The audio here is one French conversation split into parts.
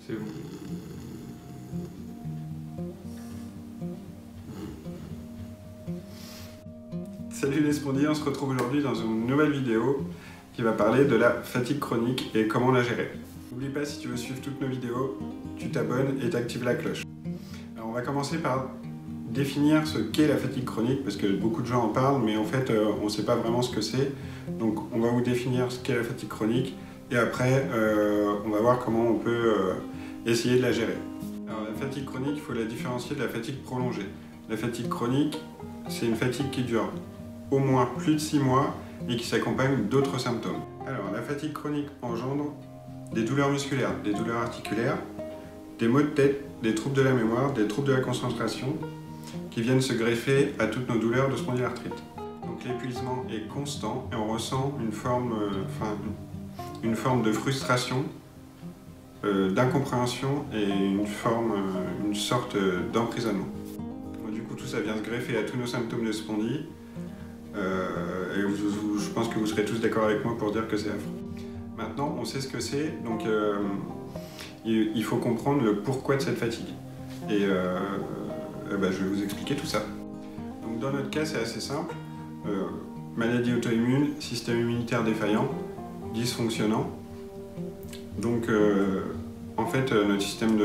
C'est bon. Salut les spondies, on se retrouve aujourd'hui dans une nouvelle vidéo qui va parler de la fatigue chronique et comment la gérer. N'oublie pas, si tu veux suivre toutes nos vidéos, tu t'abonnes et tu actives la cloche. Alors on va commencer par définir ce qu'est la fatigue chronique, parce que beaucoup de gens en parlent, mais en fait on ne sait pas vraiment ce que c'est. Donc on va vous définir ce qu'est la fatigue chronique et après on va voir comment on peut essayer de la gérer. Alors la fatigue chronique, il faut la différencier de la fatigue prolongée. La fatigue chronique, c'est une fatigue qui dure au moins plus de 6 mois et qui s'accompagne d'autres symptômes. Alors la fatigue chronique engendre des douleurs musculaires, des douleurs articulaires, des maux de tête, des troubles de la mémoire, des troubles de la concentration qui viennent se greffer à toutes nos douleurs de spondylarthrite. Donc l'épuisement est constant et on ressent une forme de frustration, d'incompréhension et une sorte d'emprisonnement. Du coup tout ça vient se greffer à tous nos symptômes de spondie et je pense que vous serez tous d'accord avec moi pour dire que c'est affreux. Maintenant on sait ce que c'est, donc il faut comprendre le pourquoi de cette fatigue. Et je vais vous expliquer tout ça. Donc dans notre cas c'est assez simple, maladie auto-immune, système immunitaire défaillant, dysfonctionnant. Donc en fait notre système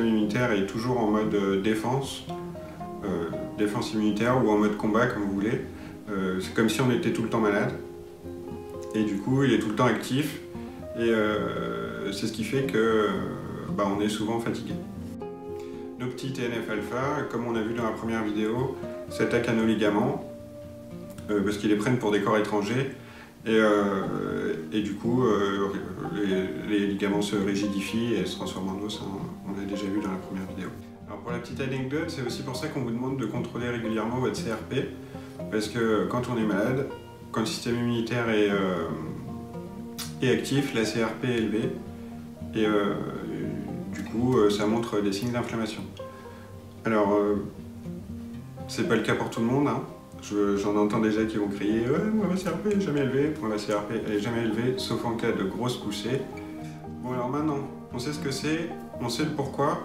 immunitaire est toujours en mode défense immunitaire ou en mode combat comme vous voulez. C'est comme si on était tout le temps malade et du coup il est tout le temps actif et c'est ce qui fait que on est souvent fatigué. Nos petits TNF-alpha, comme on a vu dans la première vidéo, s'attaquent à nos ligaments parce qu'ils les prennent pour des corps étrangers et du coup les ligaments se rigidifient et se transforment en os, hein, on l'a déjà vu dans la première vidéo. Alors pour la petite anecdote, c'est aussi pour ça qu'on vous demande de contrôler régulièrement votre CRP, parce que quand on est malade, quand le système immunitaire est actif, la CRP est élevée et du coup ça montre des signes d'inflammation. Alors c'est pas le cas pour tout le monde, hein. J'en entends déjà qui vont crier « Ouais, moi ma CRP est jamais élevée ». Moi ma CRP elle est jamais élevée, sauf en cas de grosse poussée. Bon alors maintenant, on sait ce que c'est, on sait le pourquoi.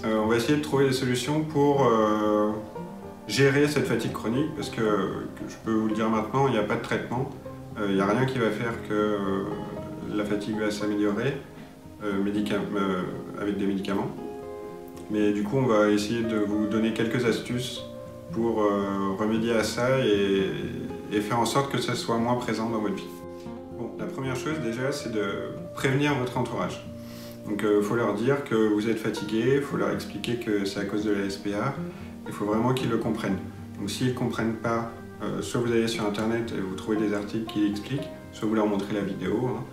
On va essayer de trouver des solutions pour gérer cette fatigue chronique, parce que je peux vous le dire maintenant, il n'y a pas de traitement. Il n'y a rien qui va faire que la fatigue va s'améliorer avec des médicaments. Mais du coup, on va essayer de vous donner quelques astuces pour remédier à ça et faire en sorte que ça soit moins présent dans votre vie. Bon, la première chose déjà, c'est de prévenir votre entourage. Donc il faut leur dire que vous êtes fatigué, il faut leur expliquer que c'est à cause de la SPA, il faut vraiment qu'ils le comprennent. Donc s'ils ne comprennent pas, soit vous allez sur internet et vous trouvez des articles qui expliquent, soit vous leur montrez la vidéo. Hein.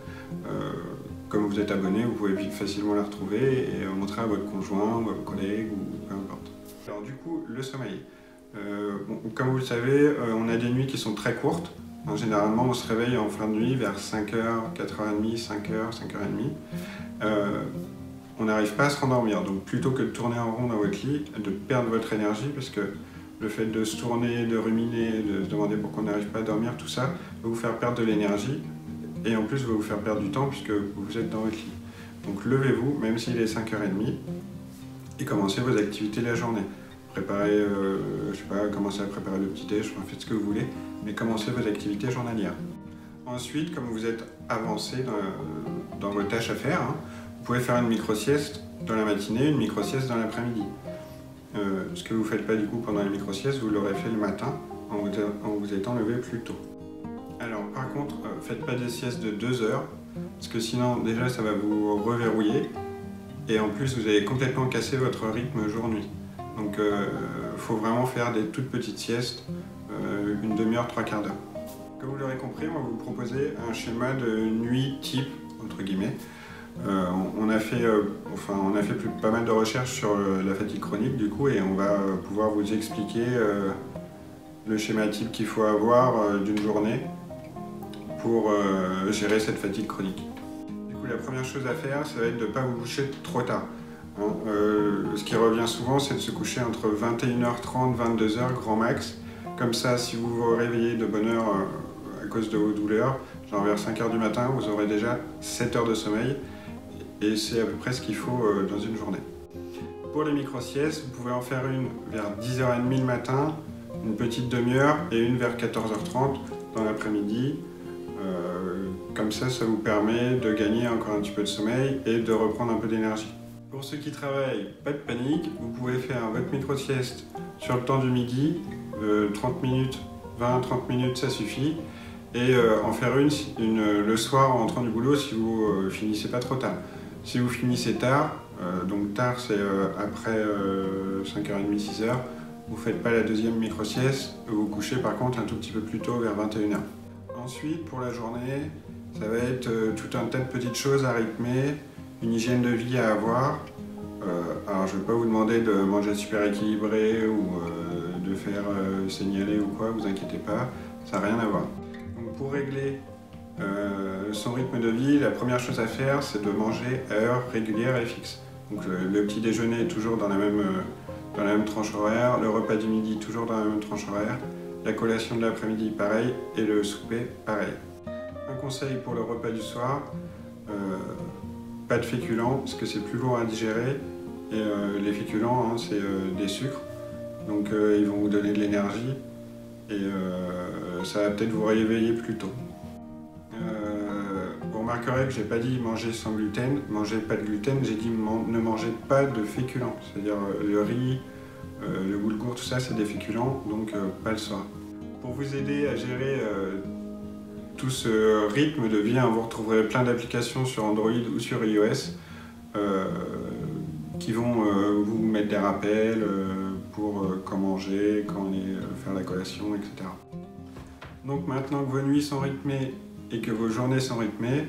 Comme vous êtes abonné, vous pouvez facilement la retrouver et montrer à votre conjoint ou à vos collègues ou peu importe. Alors du coup, le sommeil. Comme vous le savez, on a des nuits qui sont très courtes. Généralement, on se réveille en fin de nuit vers 5h, 4h30, 5h, 5h30. On n'arrive pas à se rendormir, donc plutôt que de tourner en rond dans votre lit, de perdre votre énergie, parce que le fait de se tourner, de ruminer, de se demander pourquoi on n'arrive pas à dormir, tout ça va vous faire perdre de l'énergie et en plus va vous faire perdre du temps puisque vous êtes dans votre lit. Donc levez-vous, même s'il est 5h30, et commencez vos activités de la journée. Préparez, je sais pas, commencez à préparer le petit-déj, faites ce que vous voulez, mais commencez vos activités journalières. Ensuite, comme vous êtes avancé dans vos tâches à faire, hein, vous pouvez faire une micro-sieste dans la matinée, une micro-sieste dans l'après-midi. Ce que vous ne faites pas du coup pendant les micro-siestes, vous l'aurez fait le matin en vous étant levé plus tôt. Alors par contre, faites pas des siestes de 2 heures, parce que sinon déjà ça va vous reverrouiller, et en plus vous allez complètement casser votre rythme jour-nuit. Donc il faut vraiment faire des toutes petites siestes, une demi-heure, 3/4 d'heure. Comme vous l'aurez compris, on va vous proposer un schéma de nuit type, entre guillemets. On a fait pas mal de recherches sur la fatigue chronique du coup, et on va pouvoir vous expliquer le schéma type qu'il faut avoir d'une journée pour gérer cette fatigue chronique. Du coup, la première chose à faire, ça va être de ne pas vous coucher trop tard. Hein. Ce qui revient souvent, c'est de se coucher entre 21h30 et 22h grand max. Comme ça, si vous vous réveillez de bonne heure à cause de vos douleurs, genre vers 5h du matin, vous aurez déjà 7 heures de sommeil. et c'est à peu près ce qu'il faut dans une journée. Pour les micro-siestes, vous pouvez en faire une vers 10h30 le matin, une petite demi-heure et une vers 14h30 dans l'après-midi. Comme ça vous permet de gagner encore un petit peu de sommeil et de reprendre un peu d'énergie. Pour ceux qui travaillent, pas de panique, vous pouvez faire votre micro-sieste sur le temps du midi, 30 minutes, 20-30 minutes ça suffit, et en faire une le soir en rentrant du boulot si vous finissez pas trop tard. Si vous finissez tard, donc tard c'est après 5h30, 6h, vous faites pas la deuxième micro-sieste, vous vous couchez par contre un tout petit peu plus tôt vers 21h. Ensuite, pour la journée, ça va être tout un tas de petites choses à rythmer, une hygiène de vie à avoir. Alors je ne vais pas vous demander de manger super équilibré ou de faire signaler ou quoi, vous inquiétez pas, ça n'a rien à voir. Donc, pour régler son rythme de vie, la première chose à faire, c'est de manger à heure régulière et fixe. Donc le petit déjeuner est toujours dans la même tranche horaire, le repas du midi toujours dans la même tranche horaire, la collation de l'après-midi pareil et le souper pareil. Un conseil pour le repas du soir, pas de féculents parce que c'est plus lourd à digérer et les féculents c'est des sucres, donc ils vont vous donner de l'énergie et ça va peut-être vous réveiller plus tôt. Vous remarquerez que j'ai pas dit manger sans gluten, mangez pas de gluten, j'ai dit ne mangez pas de féculents, c'est-à-dire le riz, le boulgour, tout ça c'est des féculents, donc pas le soir. Pour vous aider à gérer tout ce rythme de vie, vous retrouverez plein d'applications sur Android ou sur iOS qui vont vous mettre des rappels pour quand manger, quand aller faire la collation, etc. Donc maintenant que vos nuits sont rythmées et que vos journées sont rythmées,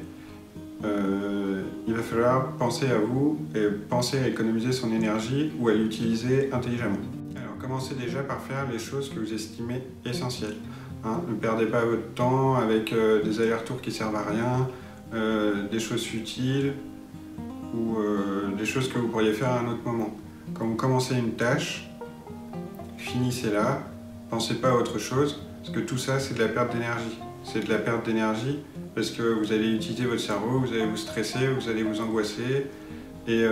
il va falloir penser à vous et penser à économiser son énergie ou à l'utiliser intelligemment. Alors commencez déjà par faire les choses que vous estimez essentielles. Ne perdez pas votre temps avec des allers-retours qui servent à rien, des choses futiles ou des choses que vous pourriez faire à un autre moment. Quand vous commencez une tâche, finissez-la, pensez pas à autre chose, parce que tout ça c'est de la perte d'énergie. C'est de la perte d'énergie parce que vous allez utiliser votre cerveau, vous allez vous stresser, vous allez vous angoisser et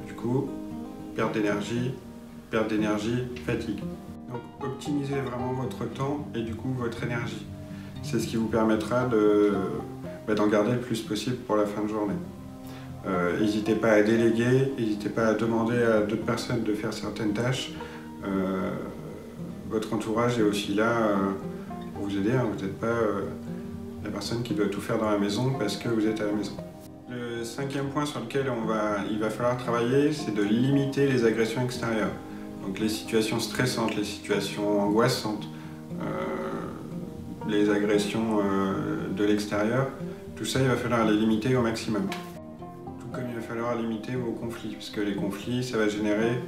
du coup, perte d'énergie, fatigue. Donc optimisez vraiment votre temps et du coup votre énergie. C'est ce qui vous permettra d'en garder le plus possible pour la fin de journée. N'hésitez pas à déléguer, n'hésitez pas à demander à d'autres personnes de faire certaines tâches. Votre entourage est aussi là pour vous aider, vous n'êtes pas la personne qui doit tout faire dans la maison parce que vous êtes à la maison. Le cinquième point sur lequel il va falloir travailler, c'est de limiter les agressions extérieures. Donc les situations stressantes, les situations angoissantes, les agressions de l'extérieur, tout ça il va falloir les limiter au maximum. Tout comme il va falloir limiter vos conflits, parce que les conflits ça va générer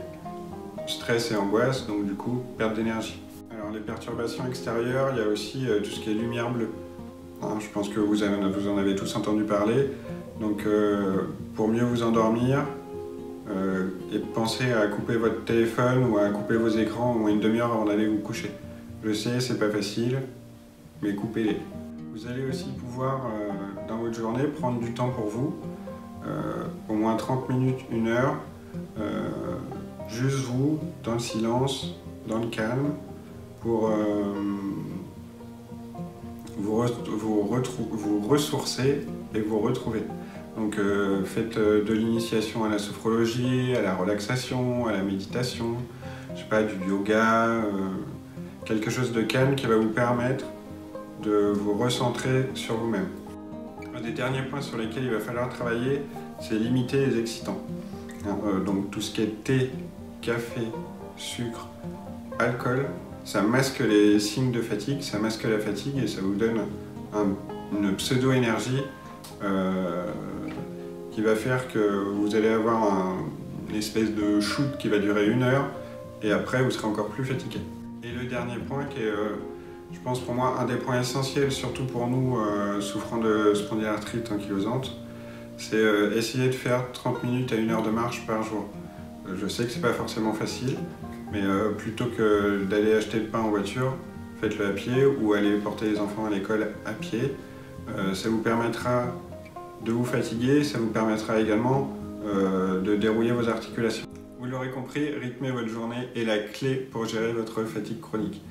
stress et angoisse, donc du coup perte d'énergie. Alors les perturbations extérieures, il y a aussi tout ce qui est lumière bleue. Je pense que vous en avez tous entendu parler, donc pour mieux vous endormir, et pensez à couper votre téléphone ou à couper vos écrans au moins une demi-heure avant d'aller vous coucher. Je sais, c'est pas facile, mais coupez-les. Vous allez aussi pouvoir, dans votre journée, prendre du temps pour vous, au moins 30 minutes, 1 heure, juste vous, dans le silence, dans le calme, pour vous ressourcer et vous retrouver. Donc faites de l'initiation à la sophrologie, à la relaxation, à la méditation, je sais pas, du yoga, quelque chose de calme qui va vous permettre de vous recentrer sur vous-même. Un des derniers points sur lesquels il va falloir travailler, c'est limiter les excitants. Donc tout ce qui est thé, café, sucre, alcool, ça masque les signes de fatigue, ça masque la fatigue et ça vous donne une pseudo-énergie qui va faire que vous allez avoir une espèce de shoot qui va durer 1 heure et après vous serez encore plus fatigué. Et le dernier point qui est, je pense pour moi, un des points essentiels, surtout pour nous souffrant de spondylarthrite ankylosante, c'est essayer de faire 30 minutes à 1 heure de marche par jour. Je sais que c'est pas forcément facile, mais plutôt que d'aller acheter le pain en voiture, faites-le à pied ou allez porter les enfants à l'école à pied. Ça vous permettra de vous fatiguer, ça vous permettra également de dérouiller vos articulations. Vous l'aurez compris, rythmer votre journée est la clé pour gérer votre fatigue chronique.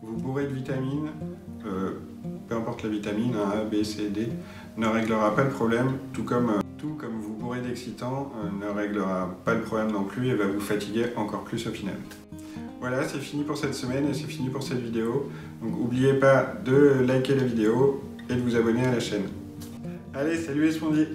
Vous bourrez de vitamines, peu importe la vitamine, A, B, C, D, ne réglera pas le problème, tout comme vous bourrez d'excitants ne réglera pas le problème non plus et va vous fatiguer encore plus au final. Voilà, c'est fini pour cette semaine et c'est fini pour cette vidéo. Donc n'oubliez pas de liker la vidéo et de vous abonner à la chaîne. Allez, salut les spondies!